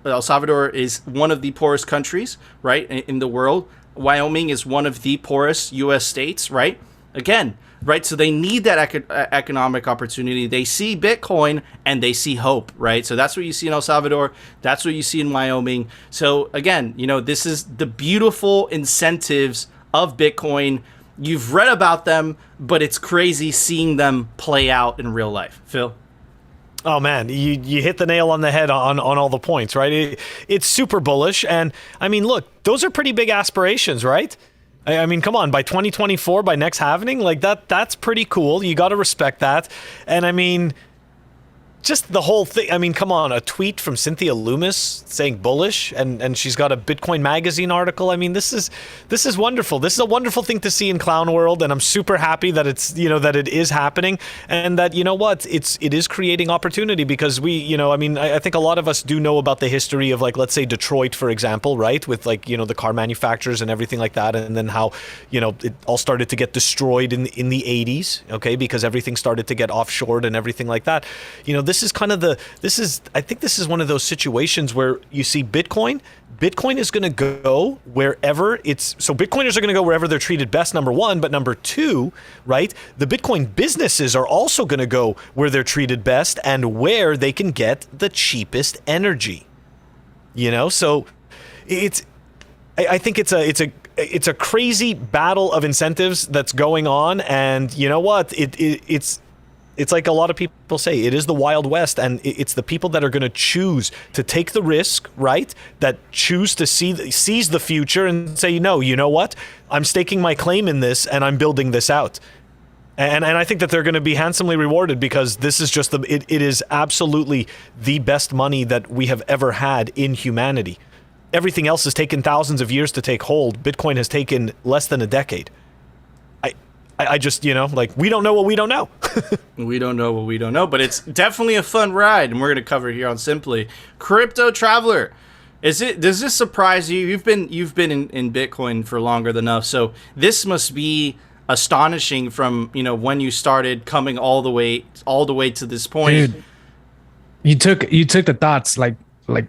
El Salvador is one of the poorest countries, right, in the world. Wyoming is one of the poorest U.S. states, right? Again, right? So they need that economic opportunity. They see Bitcoin and they see hope, right? So that's what you see in El Salvador. That's what you see in Wyoming. So again, this is the beautiful incentives of Bitcoin. You've read about them, but it's crazy seeing them play out in real life. Phil? Oh man, you hit the nail on the head on all the points, right? It's super bullish, and I mean, look, those are pretty big aspirations, right? I mean, come on, by 2024, by next halvening, like that's pretty cool. You got to respect that. And I mean, just the whole thing. I mean, come on, a tweet from Cynthia Lummis saying bullish, and she's got a Bitcoin magazine article. I mean, this is wonderful. This is a wonderful thing to see in clown world, and I'm super happy that it's, you know, that it is happening, and that, you know what, it is creating opportunity, because we, you know, I mean, I think a lot of us do know about the history of, like, let's say Detroit, for example, right, with, like, you know, the car manufacturers and everything like that, and then how, you know, it all started to get destroyed in the 80s, okay, because everything started to get offshored and everything like that. You know, I think this is one of those situations where you see Bitcoin is going to go wherever Bitcoiners are going to go wherever they're treated best, number one, but number two, right, the Bitcoin businesses are also going to go where they're treated best and where they can get the cheapest energy, you know. So I think it's a crazy battle of incentives that's going on, and you know what, it's like a lot of people say, it is the Wild West, and it's the people that are going to choose to take the risk, right? That choose to seize the future and say, no, you know what? I'm staking my claim in this, and I'm building this out. And I think that they're going to be handsomely rewarded, because this is just it is absolutely the best money that we have ever had in humanity. Everything else has taken thousands of years to take hold. Bitcoin has taken less than a decade. I just, you know, like, we don't know what we don't know. We don't know what we don't know, but it's definitely a fun ride, and we're going to cover it here on Simply. Crypto Traveler, does this surprise you? You've been in Bitcoin for longer than us, so this must be astonishing from, you know, when you started coming all the way to this point. Dude, you took the thoughts like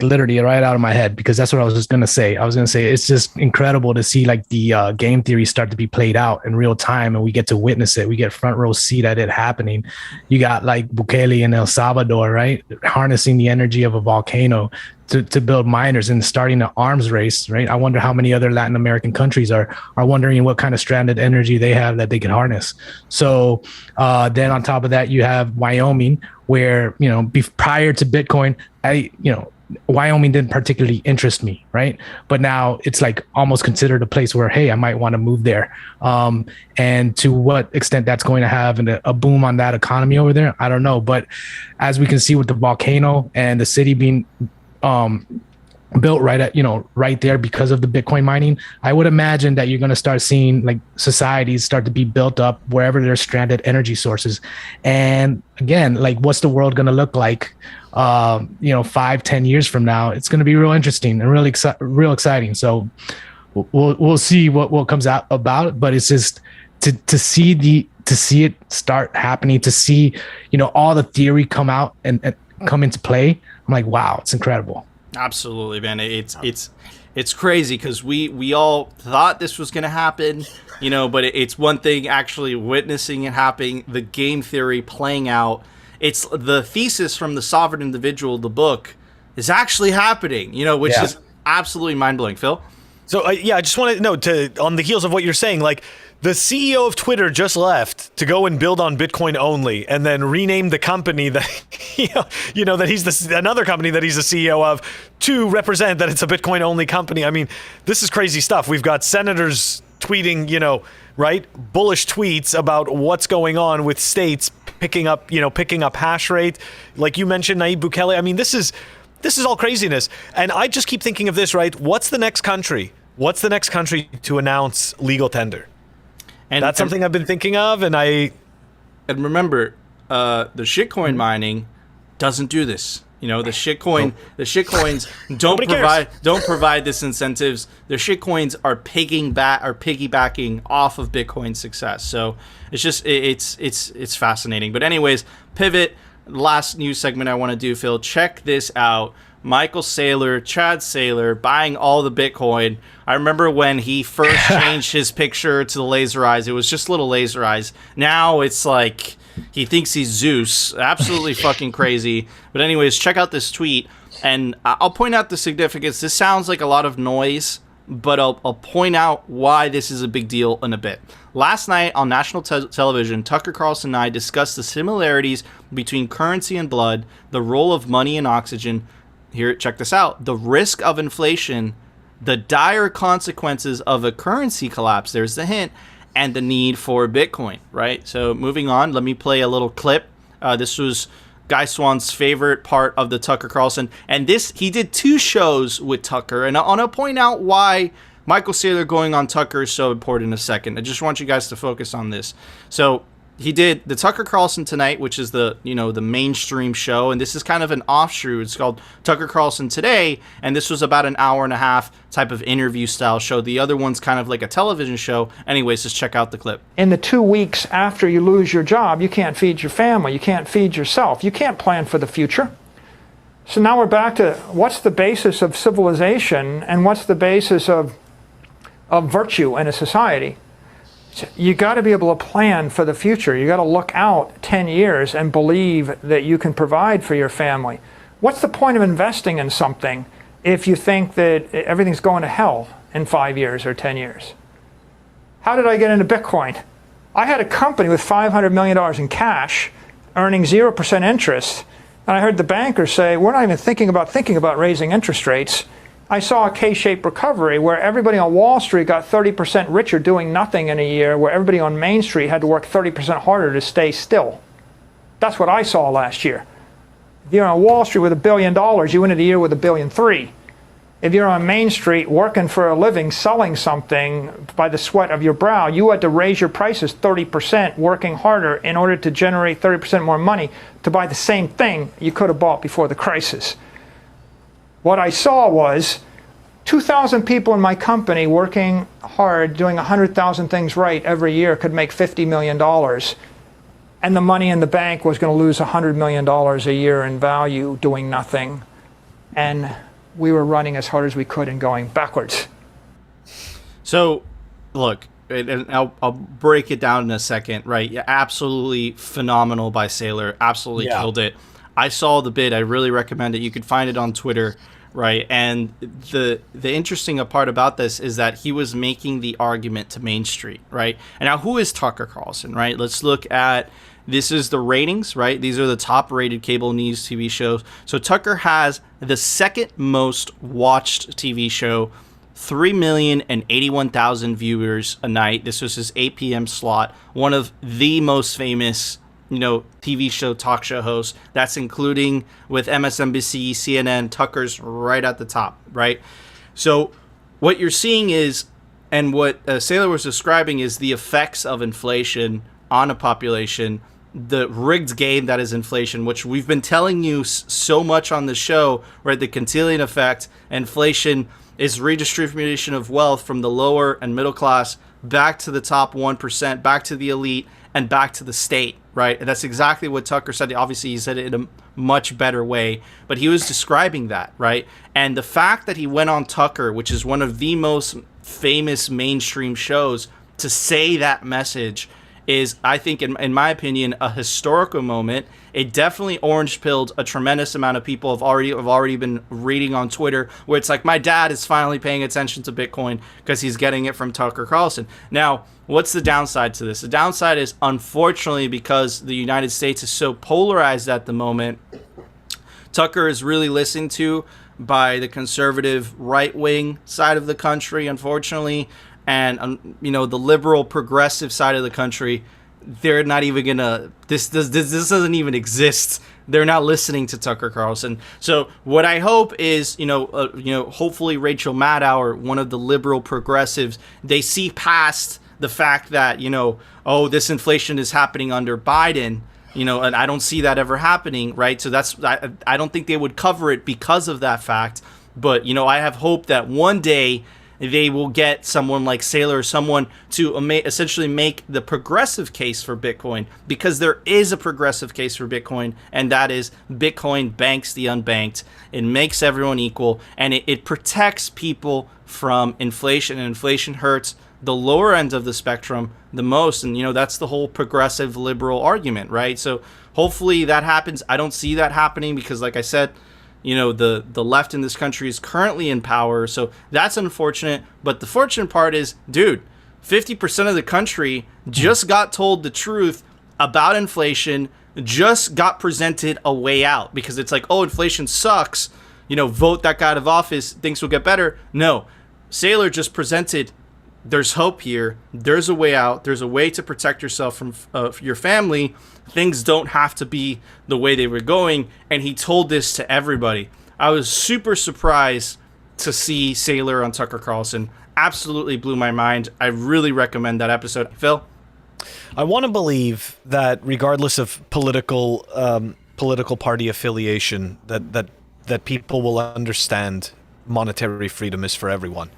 literally right out of my head, because that's what I was just going to say. I was going to say, it's just incredible to see, like, the game theory start to be played out in real time, and we get to witness it. We get front row seat at it happening. You got, like, Bukele in El Salvador, right, harnessing the energy of a volcano to build miners and starting an arms race, right? I wonder how many other Latin American countries are wondering what kind of stranded energy they have that they can harness. So then on top of that, you have Wyoming, where, you know, prior to Bitcoin, Wyoming didn't particularly interest me, right? But now it's, like, almost considered a place where, hey, I might want to move there. And to what extent that's going to have a boom on that economy over there, I don't know. But as we can see with the volcano and the city being built right there because of the Bitcoin mining, I would imagine that you're going to start seeing, like, societies start to be built up wherever there's stranded energy sources. And again, like, what's the world going to look like 5-10 years from now? It's going to be real interesting and really real exciting. So we'll see what comes out about it, but it's just to see it start happening, to see, you know, all the theory come out and come into play. I'm like, wow, it's incredible. Absolutely, man. It's crazy, because we all thought this was going to happen, you know, but it's one thing actually witnessing it happening, the game theory playing out. It's the thesis from the Sovereign Individual, the book, is actually happening, you know, which is absolutely mind-blowing. Phil? So, I just want to know, on the heels of what you're saying, like, the CEO of Twitter just left to go and build on Bitcoin only, and then rename the company that, that he's another company that he's the CEO of, to represent that it's a Bitcoin only company. I mean, this is crazy stuff. We've got senators tweeting, right, bullish tweets about what's going on with states picking up hash rate. Like you mentioned, Nayib Bukele. I mean, this is all craziness. And I just keep thinking of this, right? What's the next country to announce legal tender? And that's something I've been thinking of, and remember, the shitcoin mining doesn't do this. You know, the shitcoins don't provide this incentives. The shitcoins are piggybacking off of Bitcoin's success. So it's just it's fascinating. But anyways, pivot. Last news segment I want to do, Phil. Check this out. Michael Saylor, Chad Saylor, buying all the Bitcoin. I remember when he first changed his picture to the laser eyes. It was just little laser eyes. Now it's like he thinks he's Zeus. Absolutely fucking crazy. But anyways, check out this tweet. And I'll point out the significance. This sounds like a lot of noise, but I'll point out why this is a big deal in a bit. Last night on national television, Tucker Carlson and I discussed the similarities between currency and blood, the role of money and oxygen. Here, check this out. The risk of inflation, the dire consequences of a currency collapse, there's the hint, and the need for Bitcoin, right? So moving on, let me play a little clip. This was Guy Swan's favorite part of the Tucker Carlson. And he did 2 shows with Tucker. And I want to point out why Michael Saylor going on Tucker is so important in a second. I just want you guys to focus on this. So he did the Tucker Carlson Tonight, which is the mainstream show, and this is kind of an offshoot. It's called Tucker Carlson Today, and this was about an hour and a half type of interview style show. The other one's kind of like a television show. Anyways, just check out the clip. In the 2 weeks after you lose your job, you can't feed your family, you can't feed yourself, you can't plan for the future. So now we're back to what's the basis of civilization and what's the basis of virtue in a society. You got to be able to plan for the future. You got to look out 10 years and believe that you can provide for your family. What's the point of investing in something if you think that everything's going to hell in 5 years or 10 years? How did I get into Bitcoin? I had a company with $500 million in cash earning 0% interest, and I heard the bankers say, we're not even thinking about raising interest rates. I saw a K-shaped recovery where everybody on Wall Street got 30% richer doing nothing in a year, where everybody on Main Street had to work 30% harder to stay still. That's what I saw last year. If you're on Wall Street with $1 billion, you ended the year with $1.3 billion. If you're on Main Street working for a living, selling something by the sweat of your brow, you had to raise your prices 30%, working harder in order to generate 30% more money to buy the same thing you could have bought before the crisis. What I saw was 2,000 people in my company working hard, doing 100,000 things right every year could make $50 million. And the money in the bank was going to lose $100 million a year in value doing nothing. And we were running as hard as we could and going backwards. So, look, and I'll break it down in a second, right? Yeah, absolutely phenomenal by Saylor. Absolutely killed it. I saw the bid. I really recommend it. You could find it on Twitter, right? And the interesting part about this is that he was making the argument to Main Street, right? And now, who is Tucker Carlson, right? Let's look at, this is the ratings, right? These are the top rated cable news TV shows. So Tucker has the second most watched TV show, 3,081,000 viewers a night. This was his 8 p.m. slot. One of the most famous TV show, talk show hosts. That's including with MSNBC, CNN, Tucker's right at the top, right? So what you're seeing is, and what Saylor was describing, is the effects of inflation on a population, the rigged game that is inflation, which we've been telling you so much on the show, right? The Cantillon effect. Inflation is redistribution of wealth from the lower and middle class back to the top 1%, back to the elite, and back to the state, right? And that's exactly what Tucker said. Obviously, he said it in a much better way, but he was describing that, right? And the fact that he went on Tucker, which is one of the most famous mainstream shows, to say that message is, I think, in my opinion, a historical moment. It definitely orange-pilled a tremendous amount of people. Have already been reading on Twitter where it's like, my dad is finally paying attention to Bitcoin because he's getting it from Tucker Carlson. Now, what's the downside to this? The downside is, unfortunately, because the United States is so polarized at the moment, Tucker is really listened to by the conservative right-wing side of the country, unfortunately, and the liberal progressive side of the country. They're not even gonna. This doesn't even exist. They're not listening to Tucker Carlson. So what I hope is, hopefully Rachel Maddow, one of the liberal progressives, they see past the fact that this inflation is happening under Biden. And I don't see that ever happening, right? So I don't think they would cover it because of that fact. But I have hope that one day they will get someone like Saylor or someone to essentially make the progressive case for Bitcoin, because there is a progressive case for Bitcoin, and that is Bitcoin banks the unbanked. It makes everyone equal, and it protects people from inflation, and inflation hurts the lower end of the spectrum the most. And that's the whole progressive liberal argument, right? So hopefully that happens. I don't see that happening because, like I said, the left in this country is currently in power, so that's unfortunate. But the fortunate part is, dude, 50% of the country just got told the truth about inflation, just got presented a way out, because it's like, oh, inflation sucks, vote that guy out of office, things will get better. No, Saylor just presented there's hope here. There's a way out. There's a way to protect yourself from your family. Things don't have to be the way they were going. And he told this to everybody. I was super surprised to see Saylor on Tucker Carlson. Absolutely blew my mind. I really recommend that episode. Phil? I want to believe that regardless of political party affiliation, that people will understand monetary freedom is for everyone.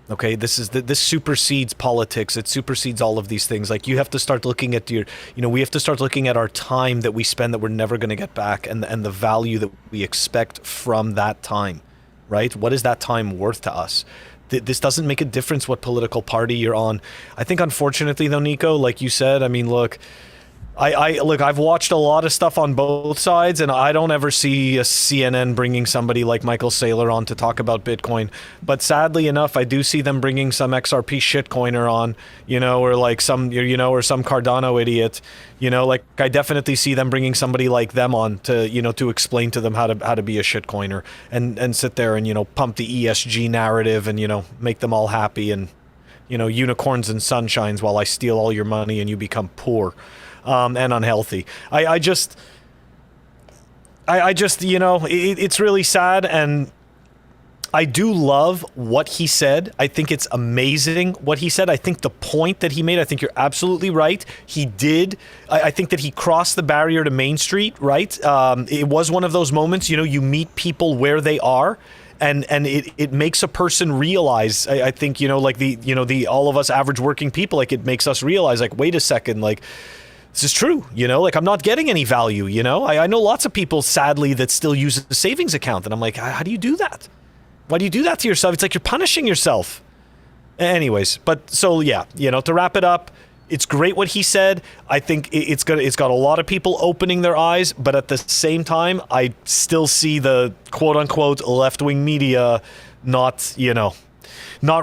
Okay, this supersedes politics. It supersedes all of these things. Like, you have to start looking at we have to start looking at our time that we spend that we're never going to get back, and the value that we expect from that time, right? What is that time worth to us? This doesn't make a difference what political party you're on. I think, unfortunately, though, Nico, like you said, I mean, look, I've watched a lot of stuff on both sides, and I don't ever see a CNN bringing somebody like Michael Saylor on to talk about Bitcoin. But sadly enough, I do see them bringing some XRP shitcoiner on, or like some, or some Cardano idiot, like I definitely see them bringing somebody like them on to, to explain to them how to be a shitcoiner and sit there and, pump the ESG narrative and, make them all happy and, unicorns and sunshines while I steal all your money and you become poor. And unhealthy. I just, it's really sad, and I do love what he said. I think it's amazing what he said. I think the point that he made, I think you're absolutely right. He did. I think that he crossed the barrier to Main Street, right? It was one of those moments, you meet people where they are. And it makes a person realize, I think, like the all of us average working people, like, it makes us realize, like, wait a second, like, this is true, like, I'm not getting any value, I know lots of people, sadly, that still use a savings account, and I'm like, how do you do that? Why do you do that to yourself? It's like you're punishing yourself. Anyways, but so, yeah, to wrap it up, it's great what he said. I think it's got a lot of people opening their eyes, but at the same time, I still see the quote-unquote left-wing media not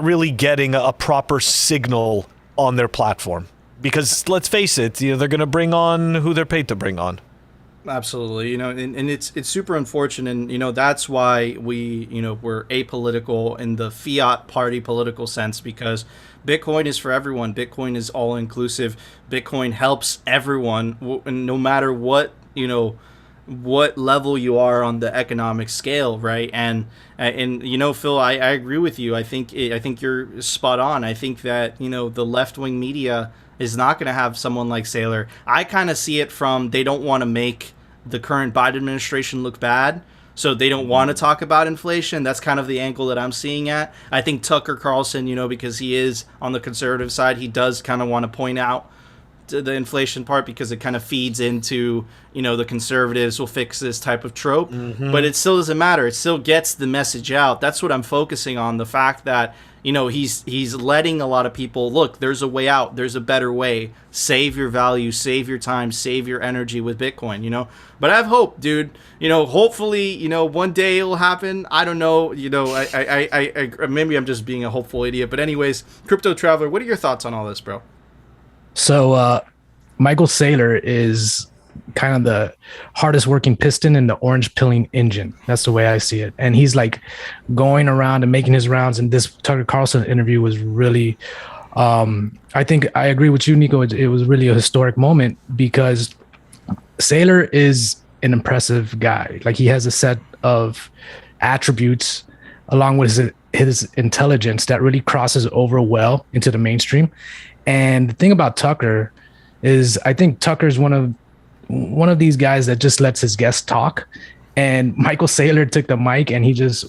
really getting a proper signal on their platform. Because let's face it, they're going to bring on who they're paid to bring on. Absolutely, and it's super unfortunate, and that's why we're apolitical in the fiat party political sense, because Bitcoin is for everyone. Bitcoin is all inclusive. Bitcoin helps everyone, no matter what what level you are on the economic scale, right? And Phil, I agree with you. I think you're spot on. I think that the left wing media is not going to have someone like Saylor. I kind of see it from, they don't want to make the current Biden administration look bad, so they don't want to talk about inflation. That's kind of the angle that I'm seeing at. I think Tucker Carlson, because he is on the conservative side, he does kind of want to point out the inflation part, because it kind of feeds into, the conservatives will fix this type of trope. Mm-hmm. But it still doesn't matter. It still gets the message out. That's what I'm focusing on, the fact that, he's letting a lot of people, look, there's a way out. There's a better way. Save your value, save your time, save your energy with Bitcoin, But I have hope, dude. Hopefully, one day it'll happen. I don't know. I maybe I'm just being a hopeful idiot. But anyways, Crypto Traveler, what are your thoughts on all this, bro? So Michael Saylor is kind of the hardest working piston in the orange pilling engine. That's the way I see it. And he's like going around and making his rounds. And this Tucker Carlson interview was really, I think I agree with you, Nico. It was really a historic moment, because Saylor is an impressive guy. Like, he has a set of attributes along with his intelligence that really crosses over well into the mainstream. And the thing about Tucker is, I think Tucker's one of these guys that just lets his guests talk. And Michael Saylor took the mic and he just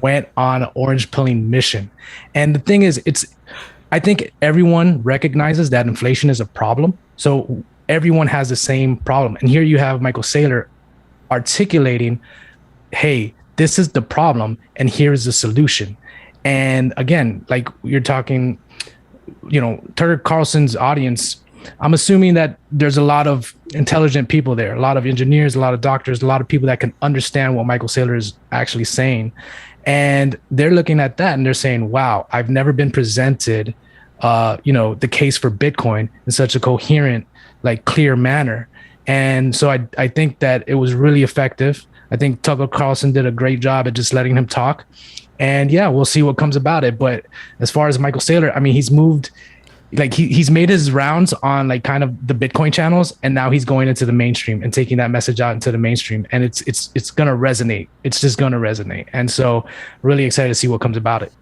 went on an orange pilling mission. And the thing is, I think everyone recognizes that inflation is a problem. So everyone has the same problem. And here you have Michael Saylor articulating, hey, this is the problem and here's the solution. And again, like you're talking, Tucker Carlson's audience, I'm assuming that there's a lot of intelligent people there, a lot of engineers, a lot of doctors, a lot of people that can understand what Michael Saylor is actually saying. And they're looking at that and they're saying, wow, I've never been presented, the case for Bitcoin in such a coherent, like, clear manner. And so I think that it was really effective. I think Tucker Carlson did a great job at just letting him talk. And yeah, we'll see what comes about it. But as far as Michael Saylor, I mean, he's moved, like he's made his rounds on like kind of the Bitcoin channels, and now he's going into the mainstream and taking that message out into the mainstream, and it's gonna resonate. It's just gonna resonate, and so really excited to see what comes about it.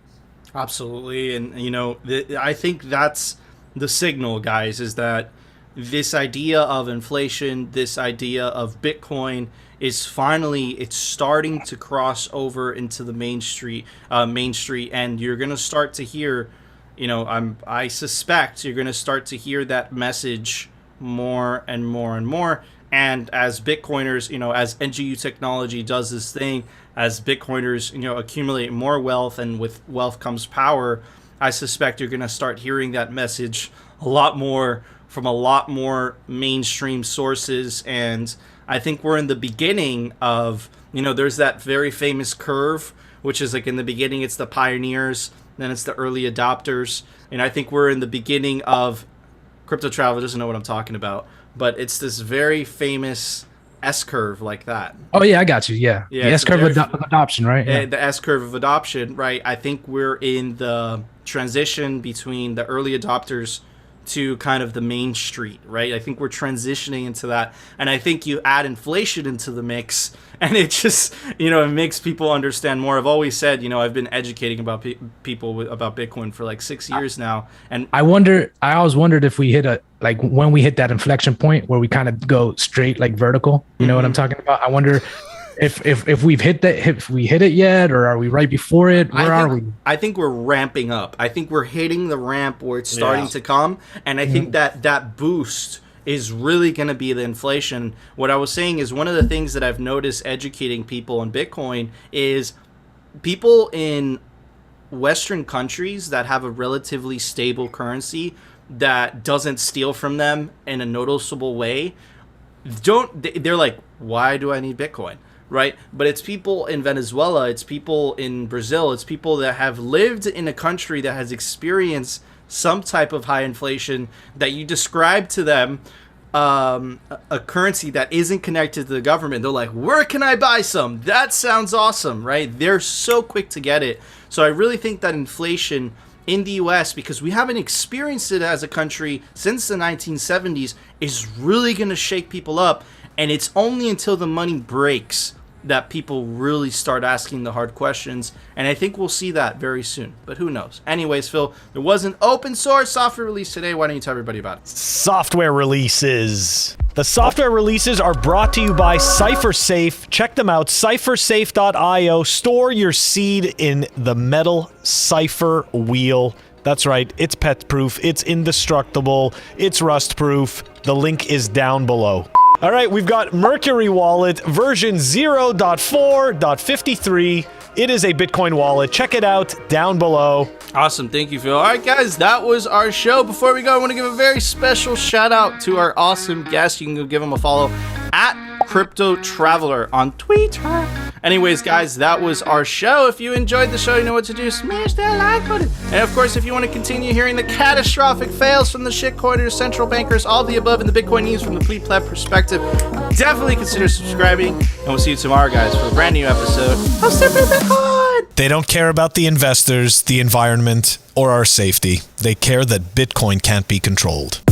Absolutely, and you know, I think that's the signal, guys, is that this idea of inflation, this idea of Bitcoin is finally, it's starting to cross over into the main street, and you're gonna start to hear, you know, I suspect you're gonna start to hear that message more and more and more. And as Bitcoiners, you know, as NGU technology does this thing, as Bitcoiners, you know, accumulate more wealth, and with wealth comes power, I suspect you're gonna start hearing that message a lot more from a lot more mainstream sources. And I think we're in the beginning of, you know, there's that very famous curve, which is like in the beginning, it's the pioneers, then it's the early adopters. And I think we're in the beginning of, Crypto Traveler doesn't know what I'm talking about, but it's this very famous S-curve like that. Oh yeah, I got you. Yeah, Yeah, the it's S-curve a very- of adoption, right? Yeah. The S-curve of adoption, right? I think we're in the transition between the early adopters to kind of the main street, right? I think we're transitioning into that. And I think you add inflation into the mix, and it just, you know, it makes people understand more. I've always said, you know, I've been educating about people about Bitcoin for like 6 years now. And I always wondered if we hit when we hit that inflection point where we kind of go straight like vertical, you know what I'm talking about? I wonder if we've hit that, if we hit it yet, or are we right before it? Where are we? I think we're ramping up. I think we're hitting the ramp where it's starting to come. And I think that boost is really going to be the inflation. What I was saying is, one of the things that I've noticed educating people on Bitcoin is people in Western countries that have a relatively stable currency that doesn't steal from them in a noticeable way, they're like, why do I need Bitcoin? Right? But it's people in Venezuela, it's people in Brazil, it's people that have lived in a country that has experienced some type of high inflation, that you describe to them a currency that isn't connected to the government. They're like, where can I buy some? That sounds awesome, right? They're so quick to get it. So I really think that inflation in the US, because we haven't experienced it as a country since the 1970s, is really going to shake people up. And it's only until the money breaks that people really start asking the hard questions. And I think we'll see that very soon. But who knows? Anyways, Phil, there was an open source software release today. Why don't you tell everybody about it? Software releases. The software releases are brought to you by CipherSafe. Check them out, cyphersafe.io. Store your seed in the metal cipher wheel. That's right, it's pet-proof, it's indestructible, it's rust-proof. The link is down below. All right, we've got Mercury Wallet version 0.4.53. It is a Bitcoin wallet. Check it out down below. Awesome. Thank you, Phil. All right, guys, that was our show. Before we go, I want to give a very special shout out to our awesome guest. You can go give him a follow at Crypto Traveler on Twitter. Anyways, guys, that was our show. If you enjoyed the show, you know what to do. Smash that like button. And of course, if you want to continue hearing the catastrophic fails from the shitcoiners, central bankers, all the above, and the Bitcoin news from the pleb perspective, definitely consider subscribing. And we'll see you tomorrow, guys, for a brand new episode of Simply Bitcoin. They don't care about the investors, the environment, or our safety. They care that Bitcoin can't be controlled.